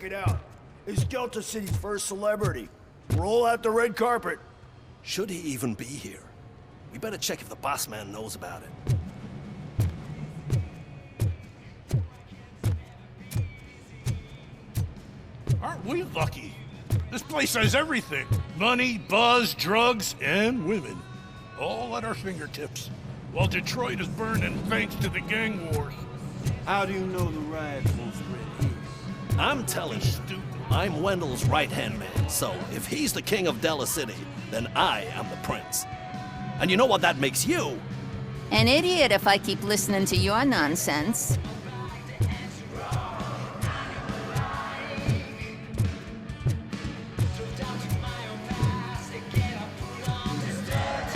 check it out. It's Delta City's first celebrity. Roll out the red carpet. Should he even be here? We better check if the boss man knows about it. Aren't we lucky? This place has everything. Money, buzz, drugs, and women. All at our fingertips. While Detroit is burning thanks to the gang wars. How do you know the rifle's ready? I'm telling you, I'm Wendell's right-hand man, so if he's the king of Della City, then I am the prince. And you know what that makes you? An idiot if I keep listening to your nonsense.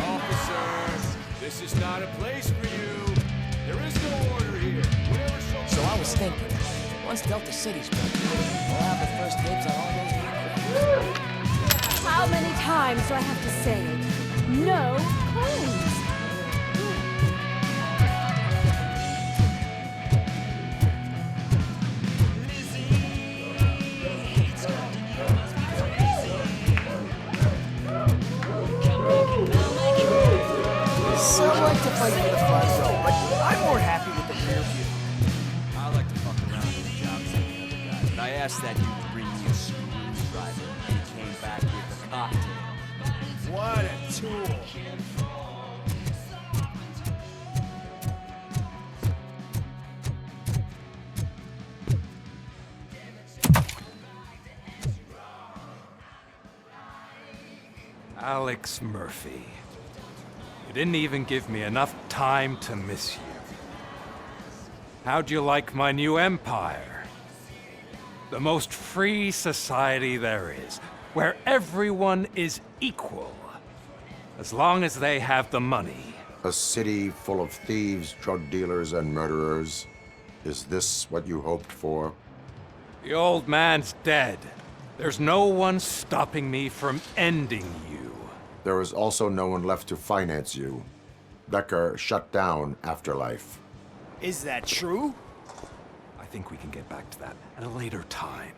Officer, this is not a place for you. There is no order here. So I was thinking, once Delta City's built, we'll have the first dibs on all those vehicles. How many times do I have to say it? No cones. Some like to fight for the front row, but I'm more happy with the rear view. I like to fuck around in the job site with the other guy, but I asked that dude to bring me a screwdriver, and he came back with a cocktail. What a tool. Alex Murphy. You didn't even give me enough time to miss you. How'd you like my new empire? The most free society there is, where everyone is equal, as long as they have the money. A city full of thieves, drug dealers, and murderers. Is this what you hoped for? The old man's dead. There's no one stopping me from ending you. There is also no one left to finance you. Becker shut down Afterlife. Is that true? I think we can get back to that at a later time.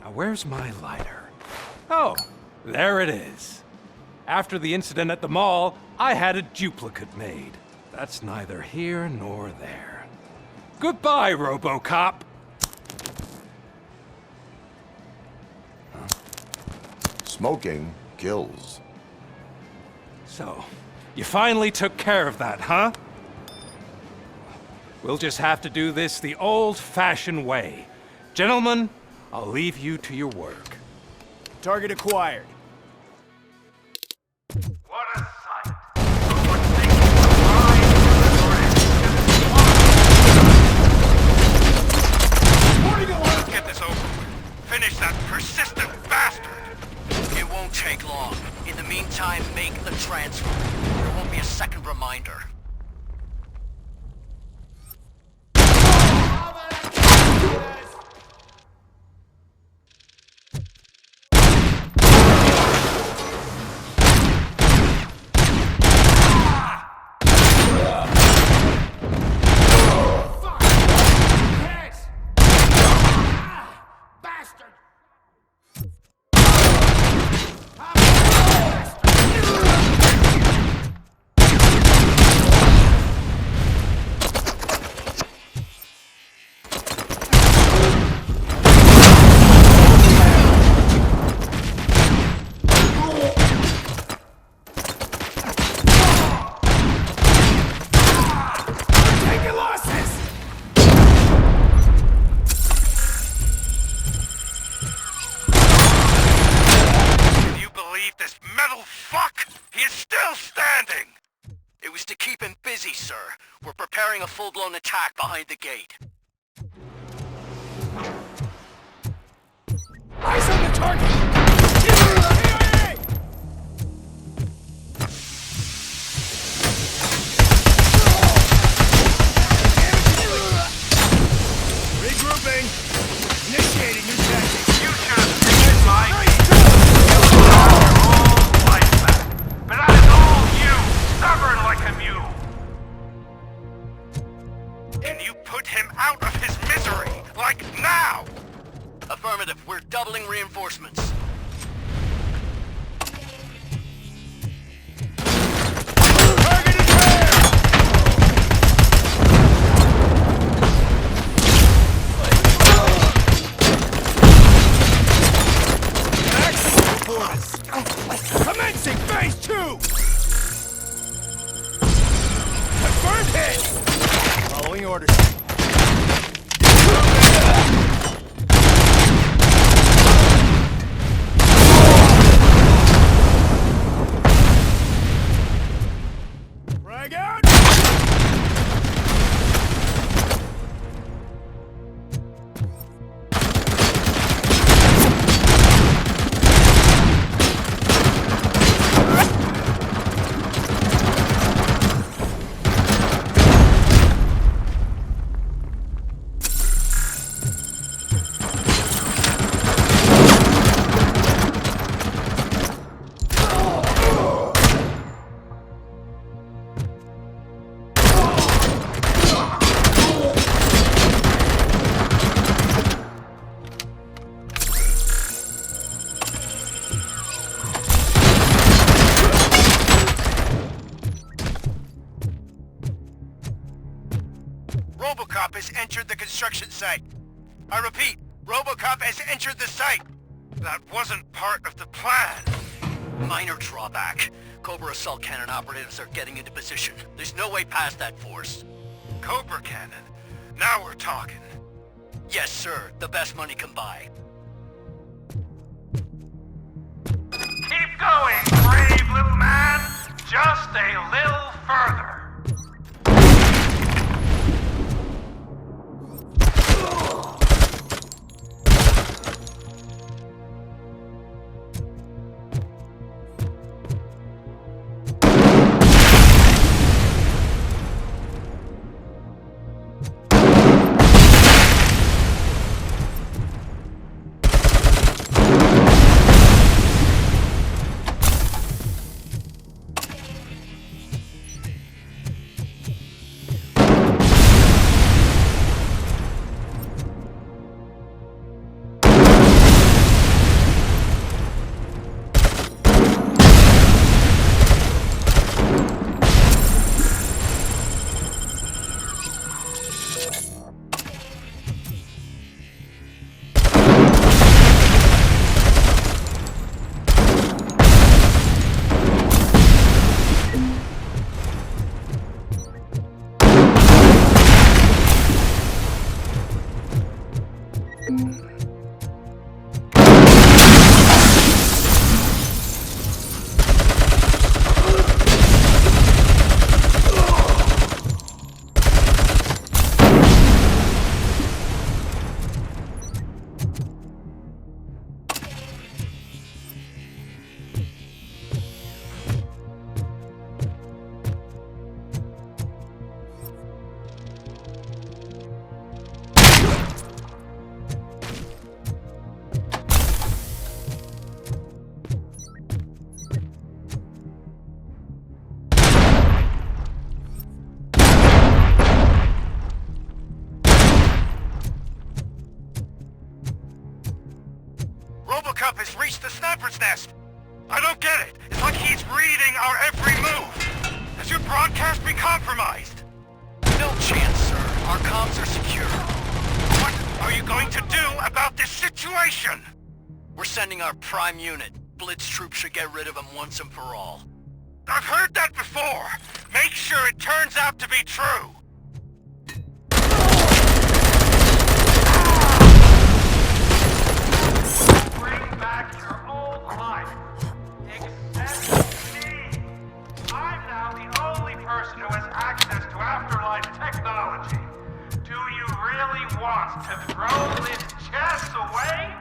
Now, where's my lighter? Oh, there it is. After the incident at the mall, I had a duplicate made. That's neither here nor there. Goodbye, RoboCop! Smoking kills. So, you finally took care of that, huh? We'll just have to do this the old-fashioned way. Gentlemen, I'll leave you to your work. Target acquired. What a sight! What things Let's get this over with. Finish that persistent bastard! It won't take long. In the meantime, make the transfer. There won't be a second reminder. We're preparing a full-blown attack behind the gate. Eyes on the target! Regrouping! Initiating new tactics! You should have treated my people. You got your old life back. But that is all you, stubborn like a mule. Can you put him out of his misery, like now? Affirmative. We're doubling reinforcements. Commencing phase 2! Confirmed hit! Following orders. Frag out! RoboCop has entered the construction site. I repeat, RoboCop has entered the site. That wasn't part of the plan. Minor drawback. Cobra assault cannon operatives are getting into position. There's no way past that force. Cobra cannon. Now we're talking. Yes, sir. The best money can buy. Keep going, brave little man. Just a little further. RoboCop has reached the sniper's nest. I don't get it. It's like he's reading our every move. Has your broadcast been compromised? No chance, sir. Our comms are secure. What are you going to do about this situation? We're sending our prime unit. Blitz troops should get rid of him once and for all. I've heard that before. Make sure it turns out to be true. Bring back your old life. Except me. I'm now the only person who has access to afterlife technology. Do you really want to throw this chest away?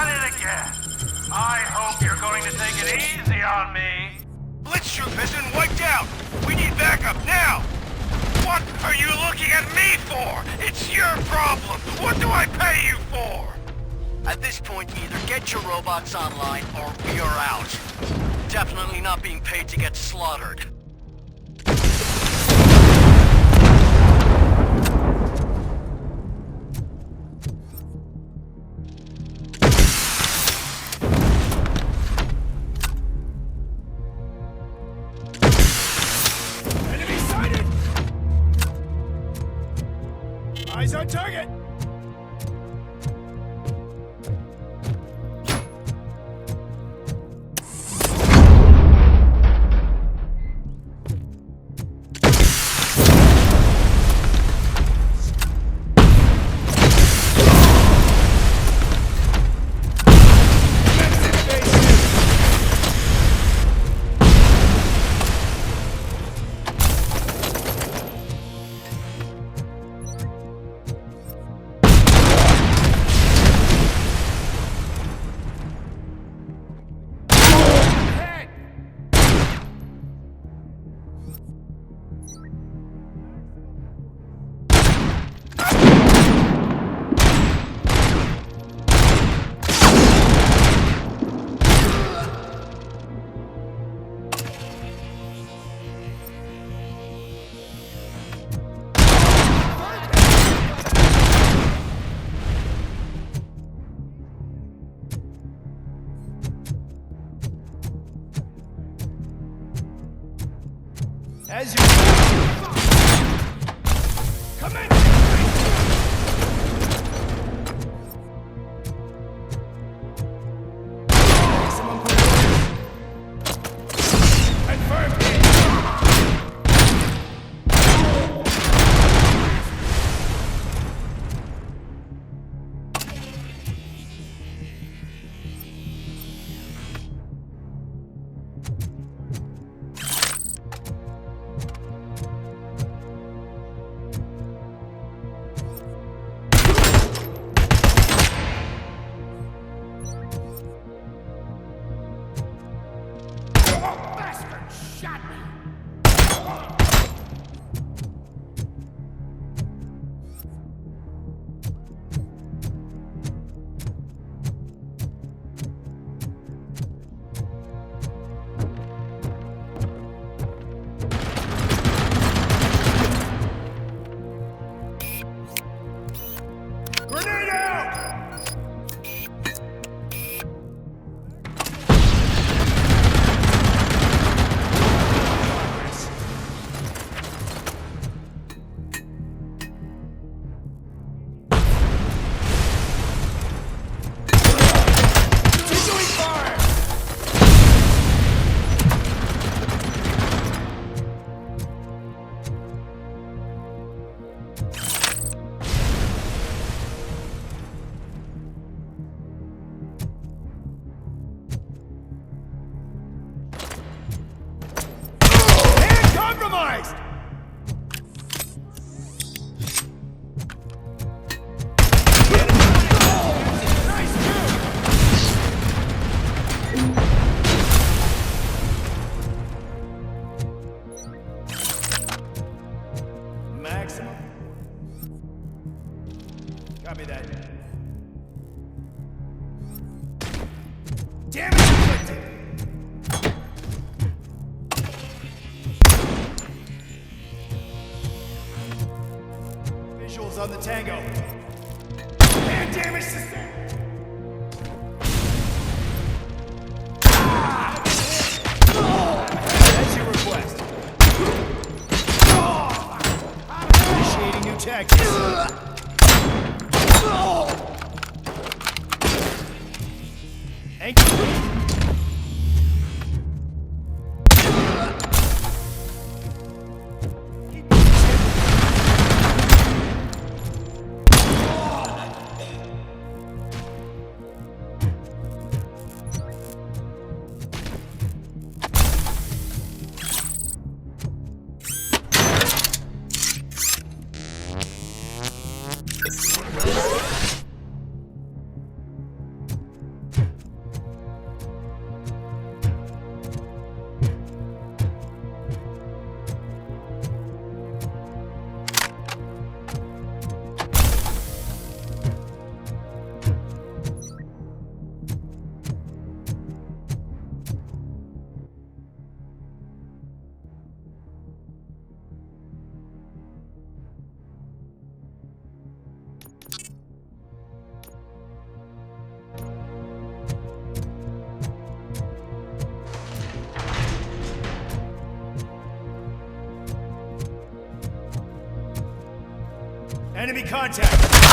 it again. I hope you're going to take it easy on me. Blitz troop has been wiped out! We need backup now! What are you looking at me for? It's your problem! What do I pay you for? At this point, either get your robots online or we are out. Definitely not being paid to get slaughtered. Eyes on target! As you come in. Maximum confirmed. Compromised! Nice move! Maximum. Copy that. Damage inflicted! Visuals on the Tango. And damage sustained. As you request. Initiating new tactics. Anchor. Enemy contact!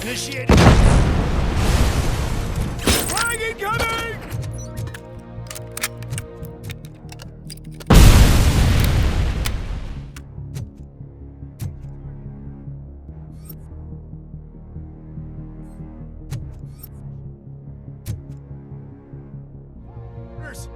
Initiating! Flag incoming! Nurse!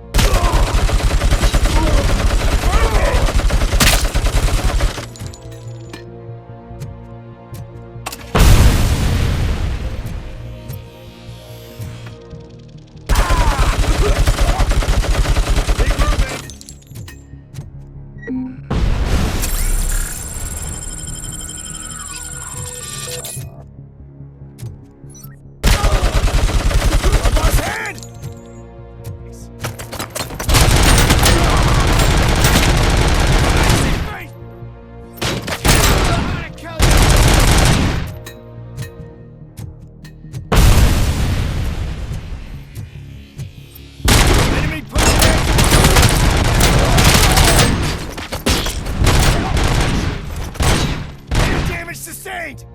Sustained!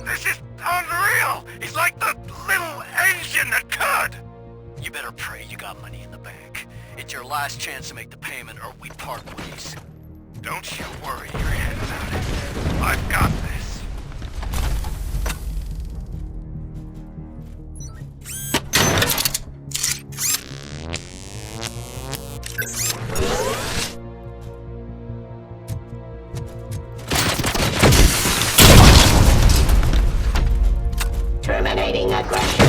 This is unreal! He's like the little engine that could! You better pray you got money in the bank. It's your last chance to make the payment or we part ways. Don't you worry your head about it. I've got this. Terminating aggression.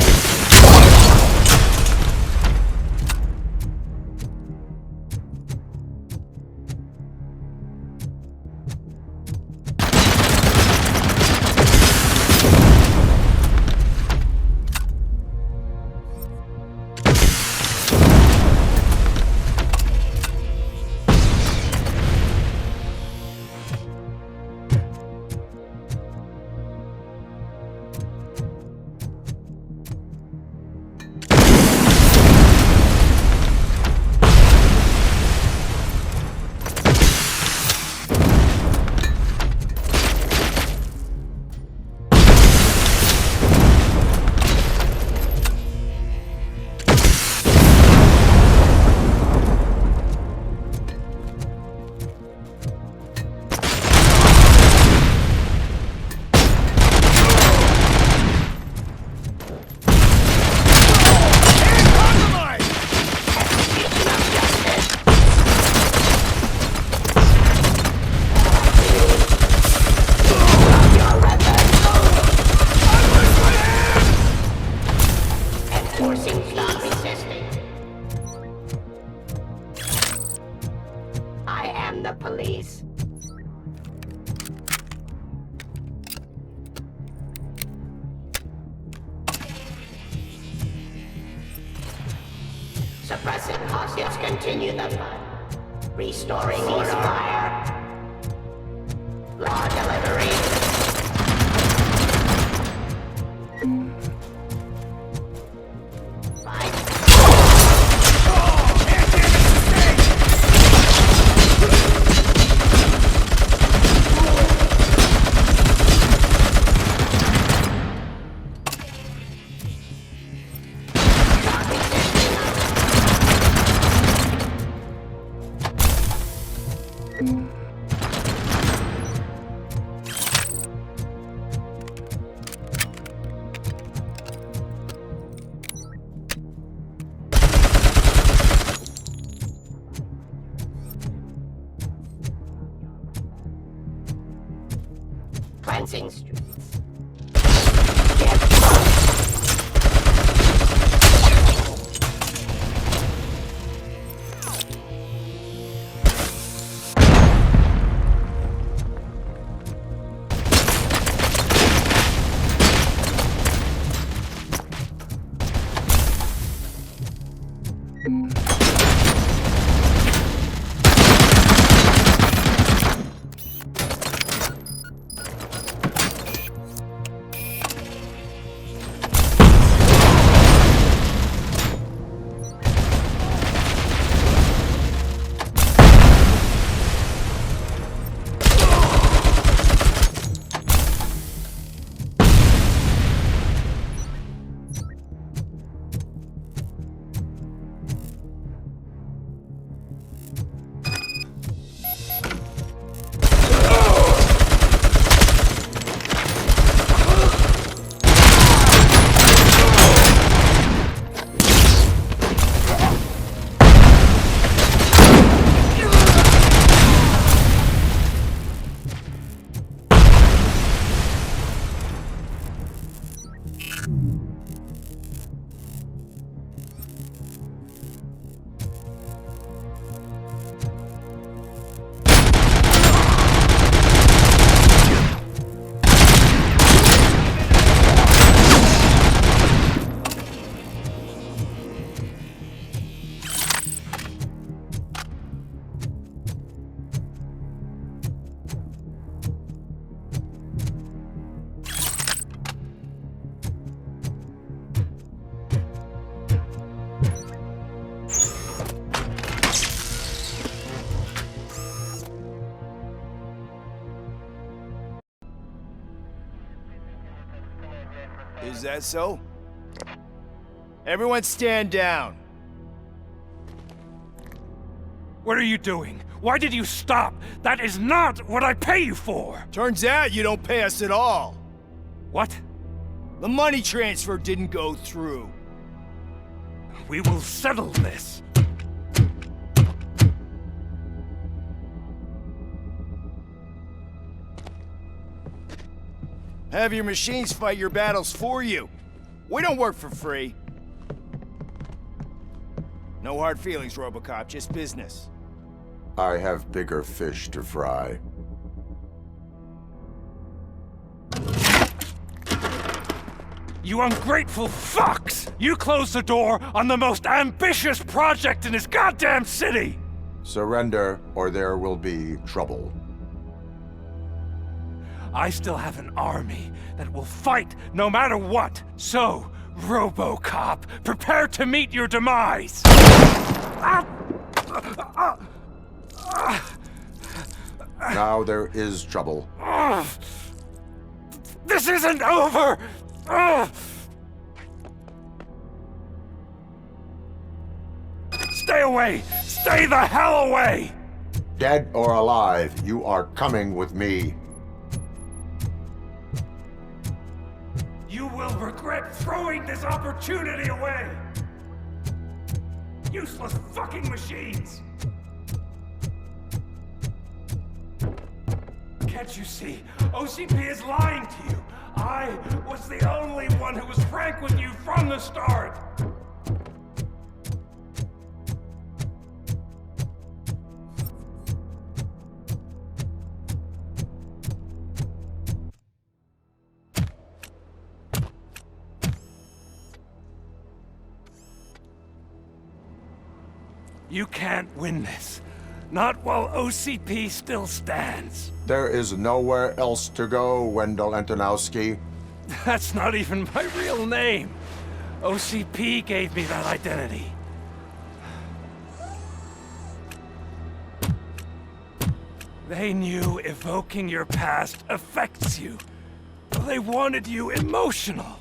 Suppressing hostiles, continue the fun. Restoring ceasefire. Law delivery. Cleansing streets. Is that so? Everyone stand down. What are you doing? Why did you stop? That is not what I pay you for! Turns out you don't pay us at all. What? The money transfer didn't go through. We will settle this. Have your machines fight your battles for you. We don't work for free. No hard feelings, RoboCop, just business. I have bigger fish to fry. You ungrateful fucks! You closed the door on the most ambitious project in this goddamn city! Surrender, or there will be trouble. I still have an army that will fight no matter what. So, RoboCop, prepare to meet your demise! Now there is trouble. This isn't over! Stay away! Stay the hell away! Dead or alive, you are coming with me. You will regret throwing this opportunity away! Useless fucking machines! Can't you see? OCP is lying to you! I was the only one who was frank with you from the start! You can't win this. Not while OCP still stands. There is nowhere else to go, Wendell Antonowski. That's not even my real name. OCP gave me that identity. They knew evoking your past affects you. They wanted you emotional,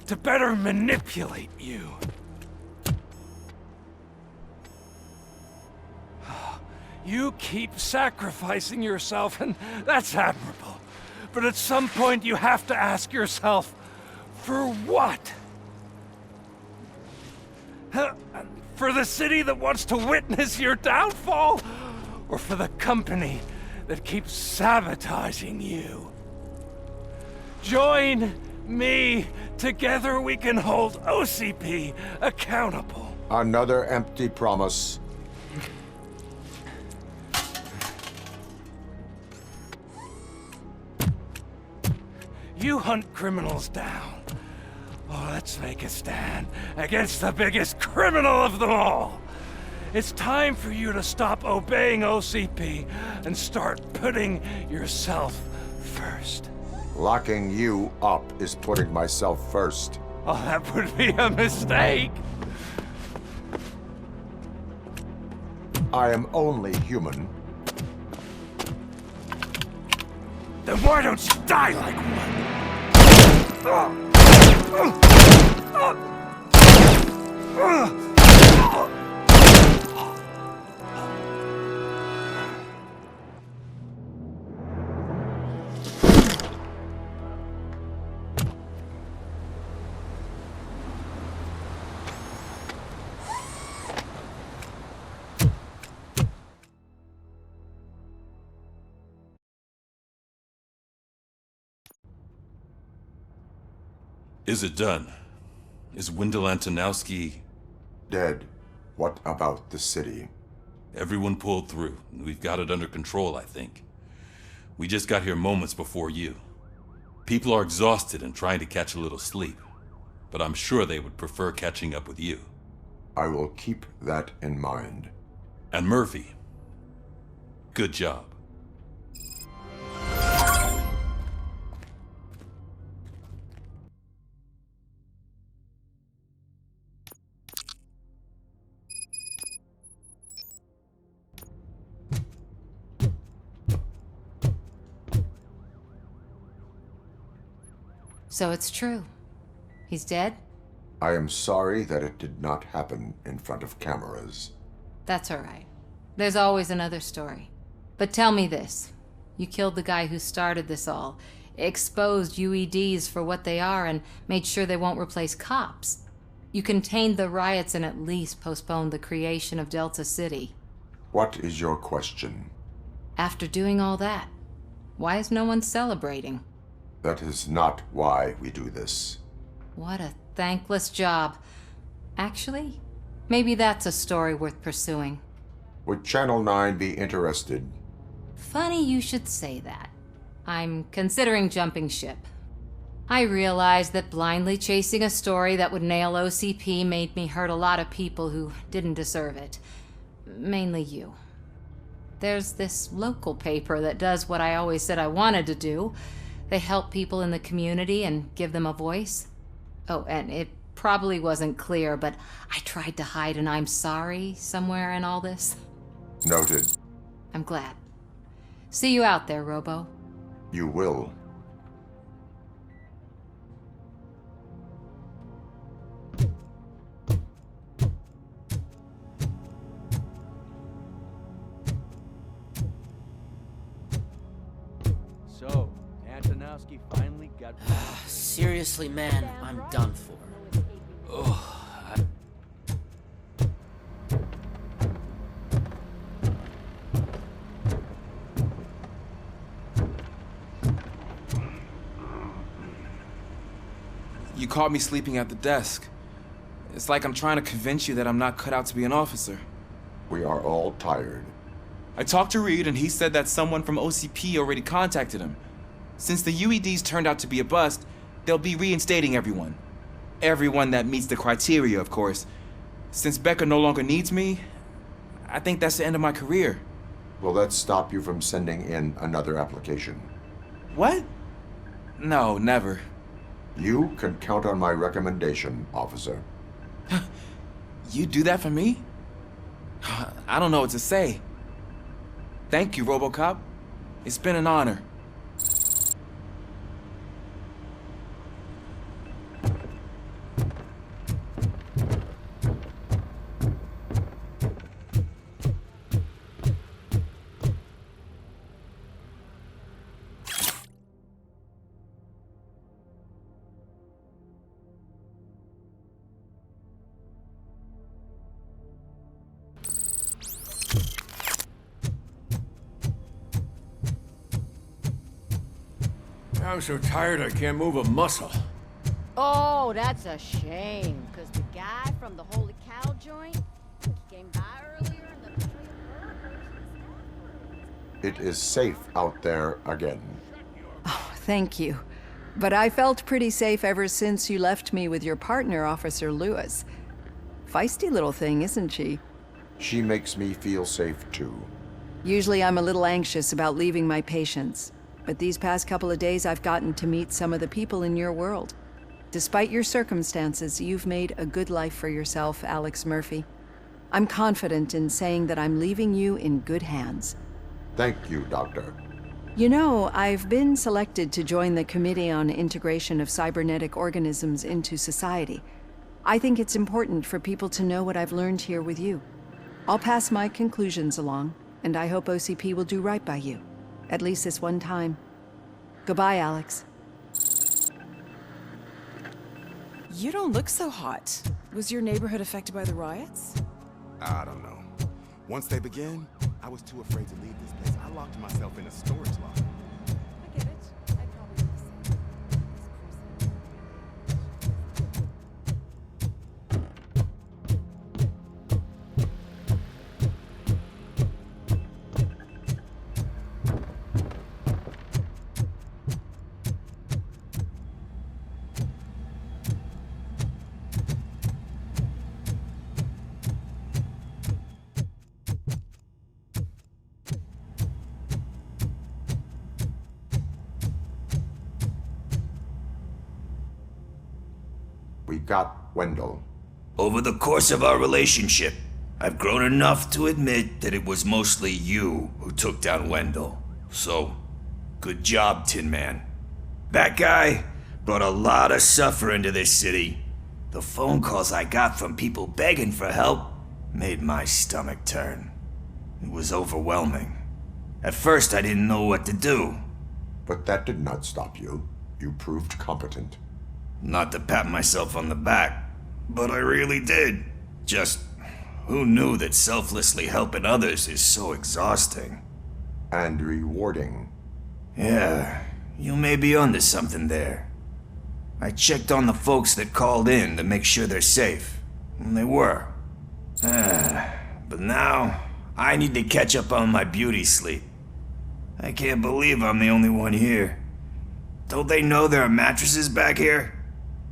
to better manipulate you. You keep sacrificing yourself, and that's admirable. But at some point you have to ask yourself, for what? For the city that wants to witness your downfall? Or for the company that keeps sabotaging you? Join me. Together we can hold OCP accountable. Another empty promise. You hunt criminals down. Oh, let's make a stand against the biggest criminal of them all. It's time for you to stop obeying OCP and start putting yourself first. Locking you up is putting myself first. Oh, that would be a mistake. I am only human. Then why don't you die like one? Is it done? Is Wendell Antonowski... dead? What about the city? Everyone pulled through. We've got it under control, I think. We just got here moments before you. People are exhausted and trying to catch a little sleep. But I'm sure they would prefer catching up with you. I will keep that in mind. And Murphy, good job. So it's true. He's dead? I am sorry that it did not happen in front of cameras. That's all right. There's always another story. But tell me this. You killed the guy who started this all, exposed UEDs for what they are, and made sure they won't replace cops. You contained the riots and at least postponed the creation of Delta City. What is your question? After doing all that, why is no one celebrating? That is not why we do this. What a thankless job. Actually, maybe that's a story worth pursuing. Would Channel 9 be interested? Funny you should say that. I'm considering jumping ship. I realized that blindly chasing a story that would nail OCP made me hurt a lot of people who didn't deserve it. Mainly you. There's this local paper that does what I always said I wanted to do. They help people in the community and give them a voice. Oh, and it probably wasn't clear, but I tried to hide an I'm sorry somewhere in all this. Noted. I'm glad. See you out there, Robo. You will. So, Antonowski finally got... Seriously, man, I'm done for. You caught me sleeping at the desk. It's like I'm trying to convince you that I'm not cut out to be an officer. We are all tired. I talked to Reed and he said that someone from OCP already contacted him. Since the UEDs turned out to be a bust, they'll be reinstating everyone. Everyone that meets the criteria, of course. Since Becca no longer needs me, I think that's the end of my career. Will that stop you from sending in another application? What? No, never. You can count on my recommendation, officer. You do that for me? I don't know what to say. Thank you, RoboCop. It's been an honor. I'm so tired I can't move a muscle. Oh, that's a shame, because the guy from the Holy Cow joint came by earlier and the It is safe out there again. Oh, thank you. But I felt pretty safe ever since you left me with your partner, Officer Lewis. Feisty little thing, isn't she? She makes me feel safe too. Usually I'm a little anxious about leaving my patients, but these past couple of days I've gotten to meet some of the people in your world. Despite your circumstances, you've made a good life for yourself, Alex Murphy. I'm confident in saying that I'm leaving you in good hands. Thank you, Doctor. You know, I've been selected to join the Committee on Integration of Cybernetic Organisms into Society. I think it's important for people to know what I've learned here with you. I'll pass my conclusions along, and I hope OCP will do right by you. At least this one time. Goodbye, Alex. You don't look so hot. Was your neighborhood affected by the riots? I don't know. Once they began, I was too afraid to leave this place. I locked myself in a storage locker. I get it. I'd probably do the same. We got Wendell. Over the course of our relationship, I've grown enough to admit that it was mostly you who took down Wendell. So, good job, Tin Man. That guy brought a lot of suffering to this city. The phone calls I got from people begging for help made my stomach turn. It was overwhelming. At first, I didn't know what to do. But that did not stop you. You proved competent. Not to pat myself on the back, but I really did. Just, who knew that selflessly helping others is so exhausting? And rewarding. Yeah, you may be onto something there. I checked on the folks that called in to make sure they're safe, and they were. But now, I need to catch up on my beauty sleep. I can't believe I'm the only one here. Don't they know there are mattresses back here?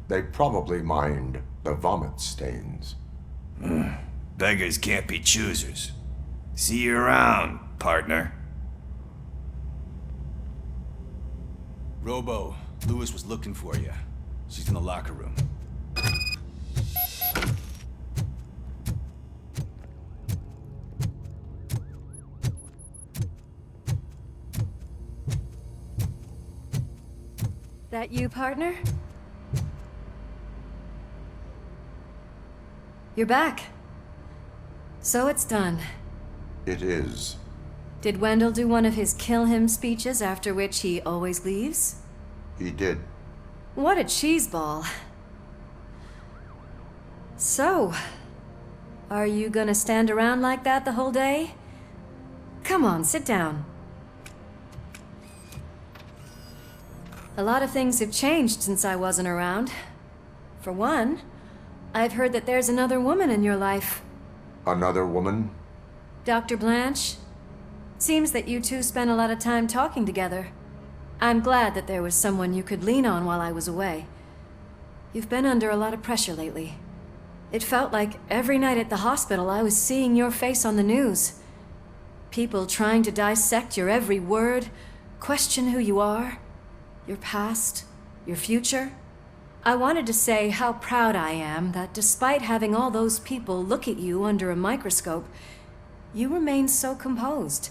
They probably mind the vomit stains. Beggars can't be choosers. See you around, partner. Robo, Lewis was looking for you. She's in the locker room. That you, partner? You're back. So it's done. It is. Did Wendell do one of his kill him speeches after which he always leaves? He did. What a cheeseball. So, are you gonna stand around like that the whole day? Come on, sit down. A lot of things have changed since I wasn't around. For one, I've heard that there's another woman in your life. Another woman? Dr. Blanche? Seems that you two spent a lot of time talking together. I'm glad that there was someone you could lean on while I was away. You've been under a lot of pressure lately. It felt like every night at the hospital I was seeing your face on the news. People trying to dissect your every word, question who you are, your past, your future. I wanted to say how proud I am that despite having all those people look at you under a microscope, you remain so composed.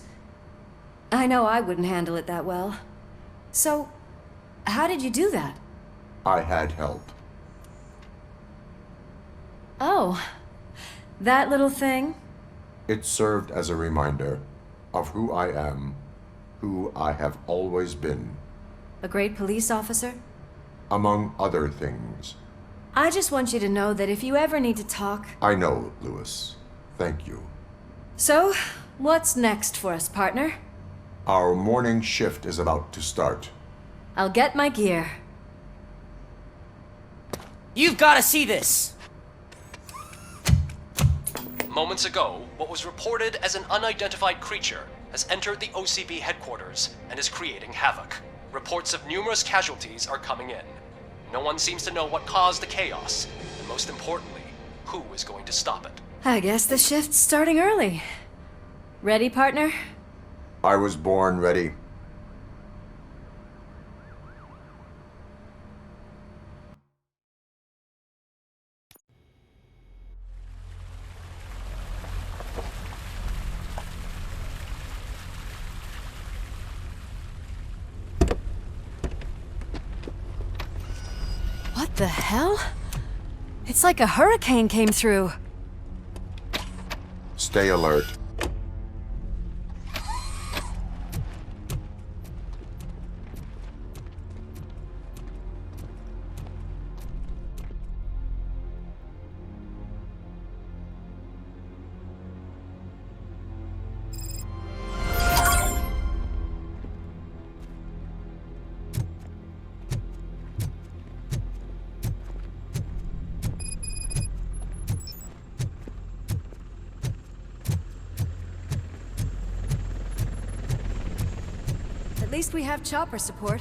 I know I wouldn't handle it that well. So, how did you do that? I had help. Oh, that little thing? It served as a reminder of who I am, who I have always been. A great police officer? Among other things. I just want you to know that if you ever need to talk... I know, Lewis. Thank you. So, what's next for us, partner? Our morning shift is about to start. I'll get my gear. You've got to see this! Moments ago, what was reported as an unidentified creature has entered the OCP headquarters and is creating havoc. Reports of numerous casualties are coming in. No one seems to know what caused the chaos, and most importantly, who is going to stop it. I guess the shift's starting early. Ready, partner? I was born ready. What the hell? It's like a hurricane came through. Stay alert. At least we have chopper support.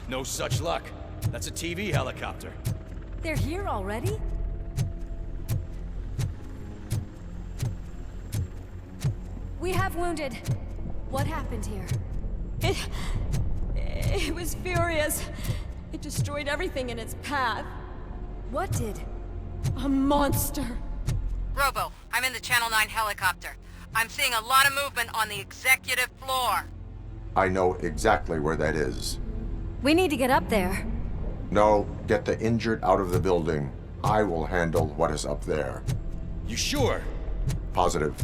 No such luck. That's a TV helicopter. They're here already? We have wounded. What happened here? It was furious. It destroyed everything in its path. What did? A monster. Robo, I'm in the Channel 9 helicopter. I'm seeing a lot of movement on the executive floor. I know exactly where that is. We need to get up there. No, get the injured out of the building. I will handle what is up there. You sure? Positive.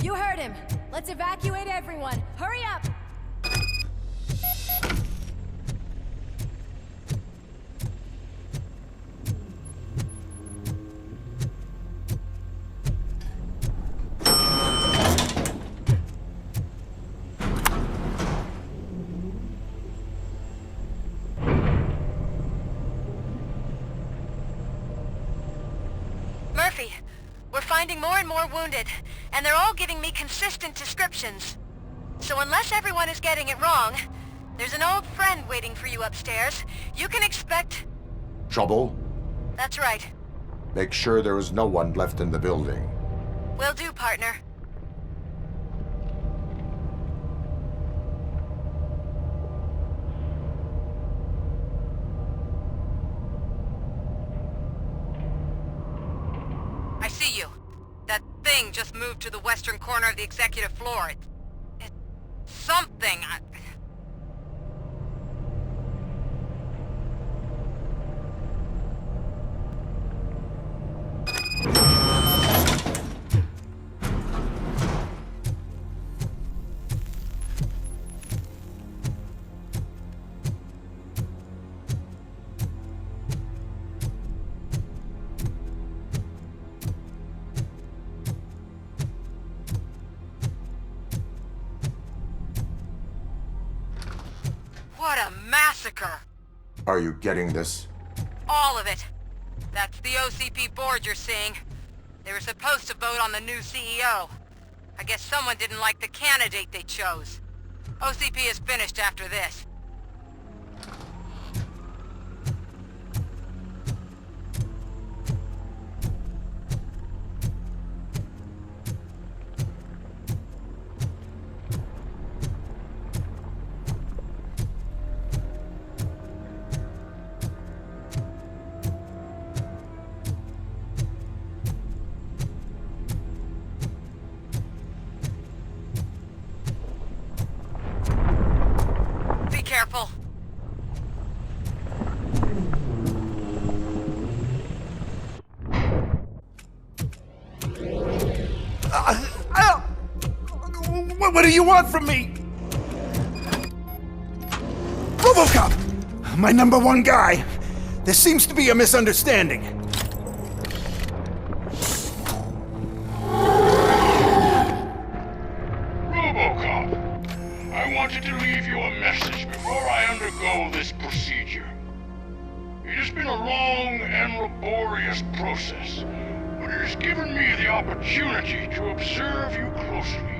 You heard him. Let's evacuate everyone. Hurry up! Murphy, we're finding more and more wounded, and they're all giving me consistent descriptions. So unless everyone is getting it wrong, there's an old friend waiting for you upstairs. You can expect... Trouble? That's right. Make sure there is no one left in the building. Will do, partner. I see you. That thing just moved to the western corner of the executive floor. It's something. What a massacre! Are you getting this? All of it. That's the OCP board you're seeing. They were supposed to vote on the new CEO. I guess someone didn't like the candidate they chose. OCP is finished after this. do you want from me? RoboCop! My #1 guy. There seems to be a misunderstanding. RoboCop, I wanted to leave you a message before I undergo this procedure. It has been a long and laborious process, but it has given me the opportunity to observe you closely.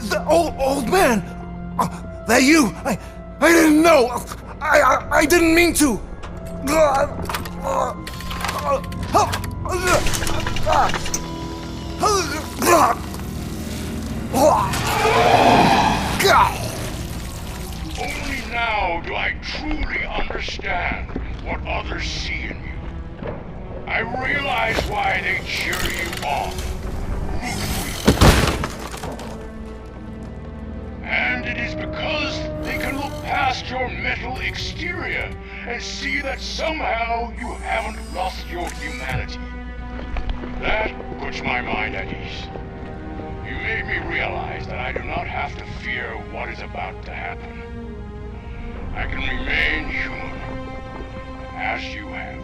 The old man! That you! I didn't know! I didn't mean to! Only now do I truly understand what others see in you. I realize why they cheer you on, root for you. And it is because they can look past your metal exterior and see that somehow you haven't lost your humanity. That puts my mind at ease. You made me realize that I do not have to fear what is about to happen. I can remain human, as you have.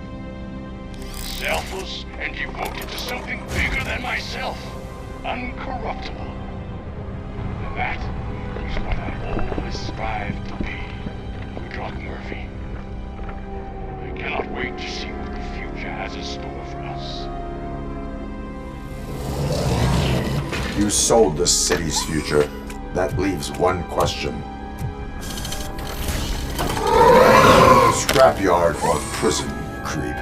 Selfless and devoted to something bigger than myself. Uncorruptible. And that is what I always strive to be, Woodrock Murphy. I cannot wait to see what the future has in store for us. You sold the city's future. That leaves one question. Scrapyard or prison, creep?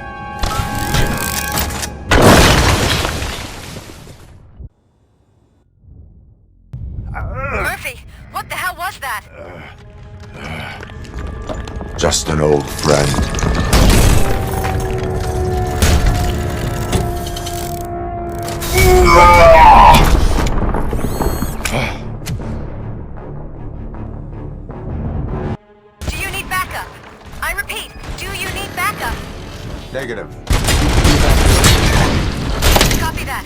Murphy, what the hell was that? Just an old friend. Do you need backup? I repeat, do you need backup? Negative. Copy that.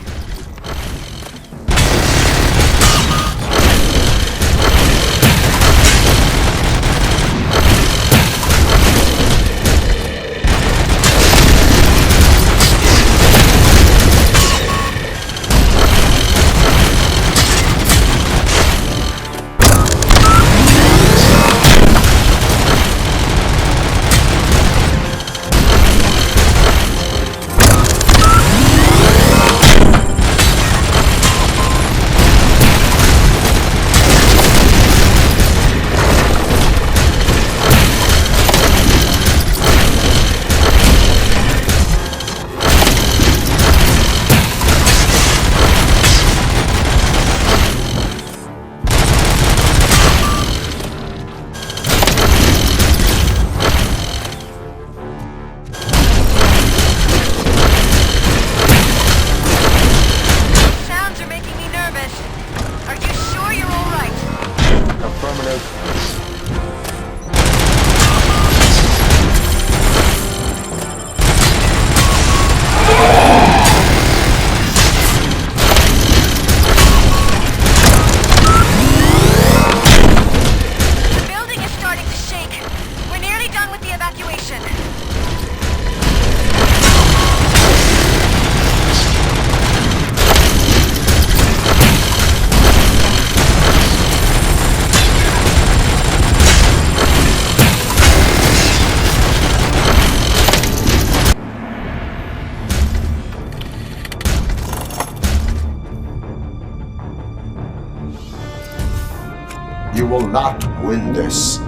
You will not win this.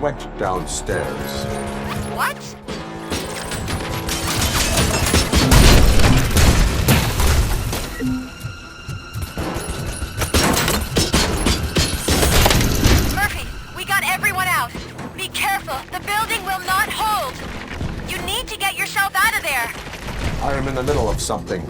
went downstairs. What? Murphy, we got everyone out. Be careful. The building will not hold. You need to get yourself out of there. I am in the middle of something.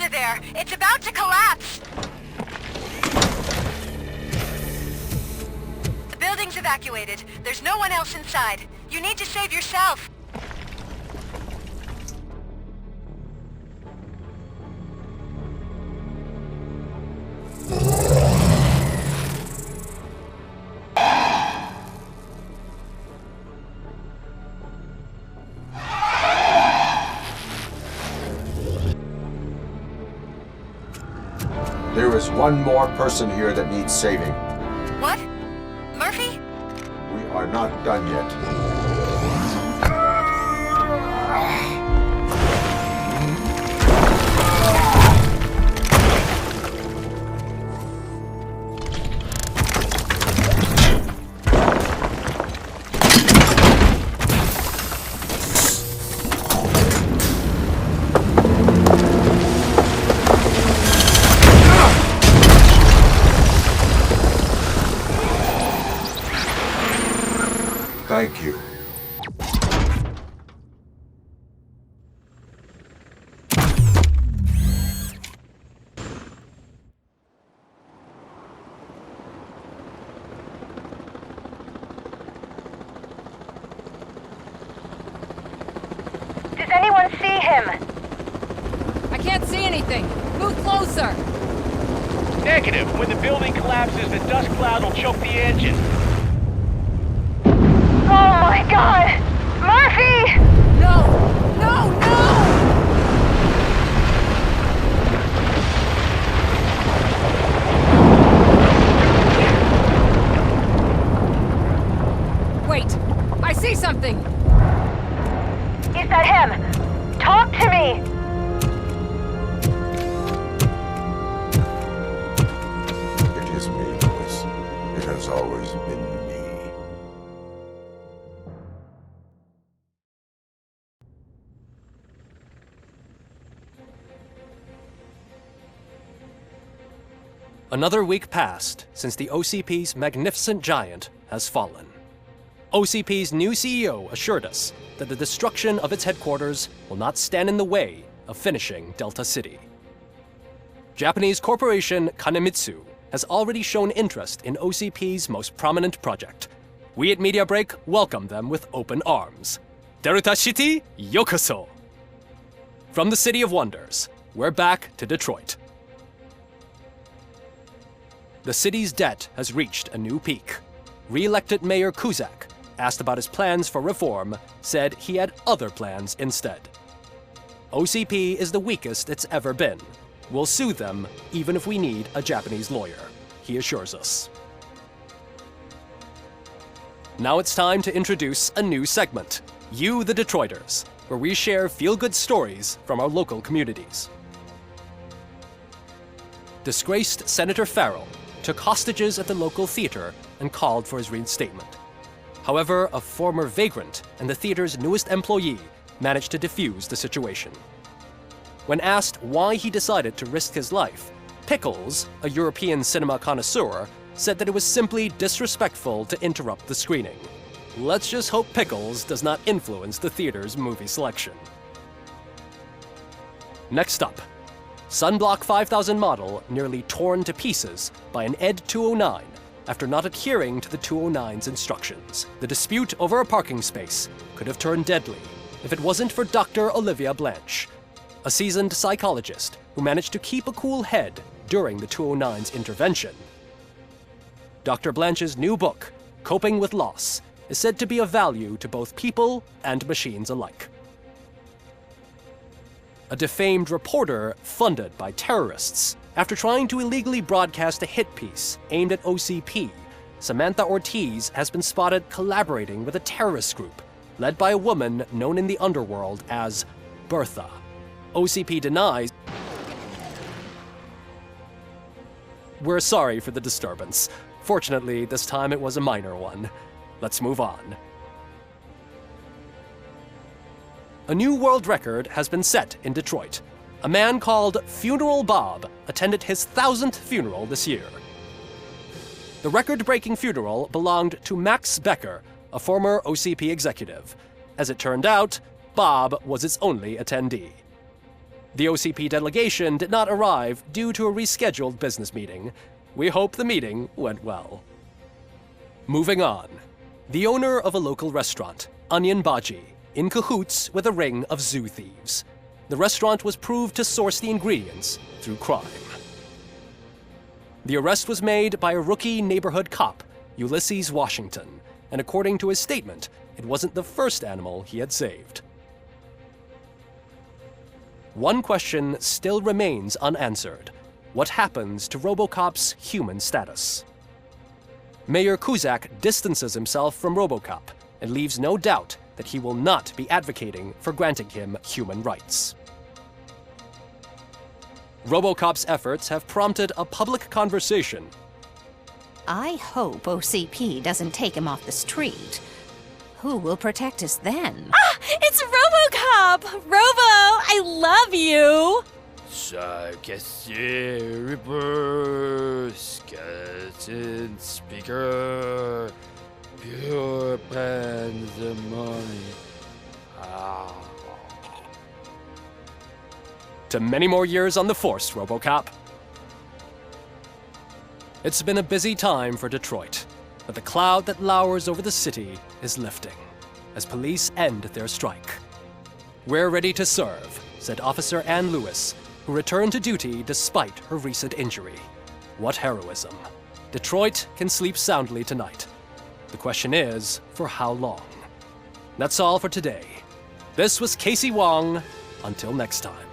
out of there! It's about to collapse! The building's evacuated. There's no one else inside. You need to save yourself. There is one more person here that needs saving. What? Murphy? We are not done yet. Thank you. Does anyone see him? I can't see anything. Move closer. Negative. When the building collapses, the dust cloud will choke the engine. Oh my god! Murphy! No! No! No! Wait! I see something! Is that him? Talk to me! It is me, Louis. It has always been me. Another week passed since the OCP's magnificent giant has fallen. OCP's new CEO assured us that the destruction of its headquarters will not stand in the way of finishing Delta City. Japanese corporation Kanemitsu has already shown interest in OCP's most prominent project. We at Media Break welcome them with open arms. Delta City, yokoso! From the City of Wonders, we're back to Detroit. The city's debt has reached a new peak. Re-elected Mayor Kuzak, asked about his plans for reform, said he had other plans instead. OCP is the weakest it's ever been. We'll sue them even if we need a Japanese lawyer, he assures us. Now it's time to introduce a new segment, You the Detroiters, where we share feel-good stories from our local communities. Disgraced Senator Farrell took hostages at the local theater and called for his reinstatement. However, a former vagrant and the theater's newest employee managed to defuse the situation. When asked why he decided to risk his life, Pickles, a European cinema connoisseur, said that it was simply disrespectful to interrupt the screening. Let's just hope Pickles does not influence the theater's movie selection. Next up, Sunblock 5000 model nearly torn to pieces by an ED 209 after not adhering to the 209's instructions. The dispute over a parking space could have turned deadly if it wasn't for Dr. Olivia Blanche, a seasoned psychologist who managed to keep a cool head during the 209's intervention. Dr. Blanche's new book, Coping with Loss, is said to be of value to both people and machines alike. A defamed reporter funded by terrorists. After trying to illegally broadcast a hit piece aimed at OCP, Samantha Ortiz has been spotted collaborating with a terrorist group led by a woman known in the underworld as Bertha. OCP denies. We're sorry for the disturbance. Fortunately, this time it was a minor one. Let's move on. A new world record has been set in Detroit. A man called Funeral Bob attended his 1000th funeral this year. The record-breaking funeral belonged to Max Becker, a former OCP executive. As it turned out, Bob was its only attendee. The OCP delegation did not arrive due to a rescheduled business meeting. We hope the meeting went well. Moving on. The owner of a local restaurant, Onion Baji, in cahoots with a ring of zoo thieves. The restaurant was proved to source the ingredients through crime. The arrest was made by a rookie neighborhood cop, Ulysses Washington, and according to his statement, it wasn't the first animal he had saved. One question still remains unanswered. What happens to RoboCop's human status? Mayor Kuzak distances himself from RoboCop and leaves no doubt that he will not be advocating for granting him human rights. RoboCop's efforts have prompted a public conversation. I hope OCP doesn't take him off the street. Who will protect us then? Ah! It's RoboCop! Robo, I love you! Reaper, skeleton speaker, pure pandemonium. To many more years on the force, RoboCop. It's been a busy time for Detroit, but the cloud that lowers over the city is lifting as police end their strike. We're ready to serve, said Officer Ann Lewis, who returned to duty despite her recent injury. What heroism. Detroit can sleep soundly tonight. The question is, for how long? That's all for today. This was Casey Wong. Until next time.